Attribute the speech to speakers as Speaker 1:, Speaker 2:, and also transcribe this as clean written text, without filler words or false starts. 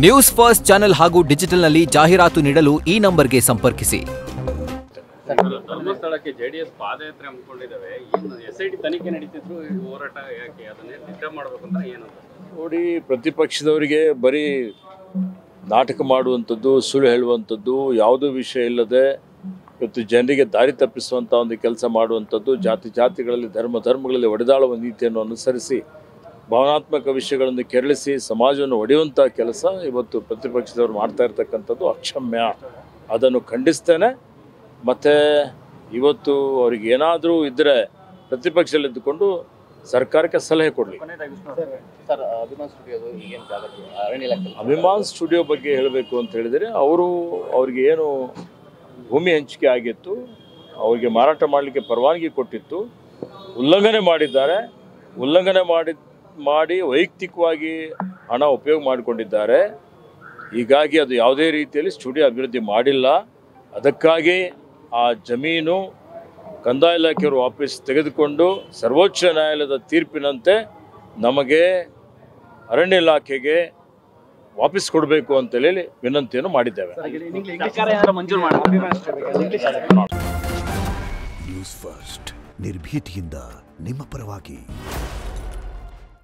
Speaker 1: News first channel ಹಾಗೂ ಡಿಜಿಟಲ್ನಲ್ಲಿ ಜಾಹೀರಾತು ನೀಡಲು ಈ ನಂಬರ್ಗೆ ಸಂಪರ್ಕಿಸಿ.
Speaker 2: ಧರ್ಮಸ್ಥಳಕ್ಕೆ ಜೆಡಿಎಸ್ ಪಾದಯಾತ್ರೆ ಹಮ್ಮಿಕೊಂಡಿದ್ದಾವೆ. ಎಸ್ಐಟಿ ತನಿಖೆ ನಡೀತಿದ್ರು ಹೋರಾಟ ಯಾಕೆ ಅದನ್ನೇ ಡಿಸ್ಟರ್ಬ್ ಮಾಡಬೇಕು ಅಂತ ಏನು
Speaker 3: ನೋಡಿ, ಪ್ರತಿಪಕ್ಷದವರಿಗೆ ಬರೀ ನಾಟಕ ಮಾಡುವಂಥದ್ದು, ಸುಳ್ಳು ಹೇಳುವಂಥದ್ದು, ಯಾವುದೂ ವಿಷಯ ಇಲ್ಲದೆ ಇವತ್ತು ಜನರಿಗೆ ದಾರಿ ತಪ್ಪಿಸುವಂಥ ಒಂದು ಕೆಲಸ ಮಾಡುವಂಥದ್ದು, ಜಾತಿಗಳಲ್ಲಿ ಧರ್ಮಗಳಲ್ಲಿ ಒಡೆದಾಳುವ ನೀತಿಯನ್ನು ಅನುಸರಿಸಿ ಭಾವನಾತ್ಮಕ ವಿಷಯಗಳನ್ನು ಕೆರಳಿಸಿ ಸಮಾಜವನ್ನು ಒಡೆಯುವಂಥ ಕೆಲಸ ಇವತ್ತು ಪ್ರತಿಪಕ್ಷದವರು ಮಾಡ್ತಾ ಇರ್ತಕ್ಕಂಥದ್ದು ಅಕ್ಷಮ್ಯ. ಅದನ್ನು ಖಂಡಿಸ್ತೇನೆ. ಮತ್ತು ಇವತ್ತು ಅವ್ರಿಗೆ ಏನಾದರೂ ಇದ್ದರೆ ಪ್ರತಿಪಕ್ಷದಲ್ಲಿದ್ದುಕೊಂಡು ಸರ್ಕಾರಕ್ಕೆ ಸಲಹೆ ಕೊಡಲಿ. ಅಭಿಮಾನ್ ಸ್ಟುಡಿಯೋ ಬಗ್ಗೆ ಹೇಳಬೇಕು ಅಂತ ಹೇಳಿದರೆ, ಅವ್ರಿಗೆ ಏನು ಭೂಮಿ ಹಂಚಿಕೆ ಆಗಿತ್ತು, ಅವರಿಗೆ ಮಾರಾಟ ಮಾಡಲಿಕ್ಕೆ ಪರವಾನಗಿ ಕೊಟ್ಟಿತ್ತು, ಉಲ್ಲಂಘನೆ ಮಾಡಿದ್ದಾರೆ. ಉಲ್ಲಂಘನೆ ಮಾಡಿ ವೈಯಕ್ತಿಕವಾಗಿ ಹಣ ಉಪಯೋಗ ಮಾಡಿಕೊಂಡಿದ್ದಾರೆ. ಹೀಗಾಗಿ ಅದು ಯಾವುದೇ ರೀತಿಯಲ್ಲಿ ಸ್ಟುಡಿಯೋ ಅಭಿವೃದ್ಧಿ ಮಾಡಿಲ್ಲ. ಅದಕ್ಕಾಗಿ ಆ ಜಮೀನು ಕಂದಾಯ ಇಲಾಖೆಯವರು ವಾಪಸ್ ತೆಗೆದುಕೊಂಡು ಸರ್ವೋಚ್ಚ ನ್ಯಾಯಾಲಯದ ತೀರ್ಪಿನಂತೆ ನಮಗೆ ಅರಣ್ಯ ಇಲಾಖೆಗೆ ವಾಪಸ್ ಕೊಡಬೇಕು ಅಂತೇಳಿ ವಿನಂತಿಯನ್ನು ಮಾಡಿದ್ದೇವೆ.
Speaker 4: ನ್ಯೂಸ್ ಫಸ್ಟ್ ನಿರ್ಭೀತಿಯಿಂದ ನಿಮ್ಮ ಪರವಾಗಿ.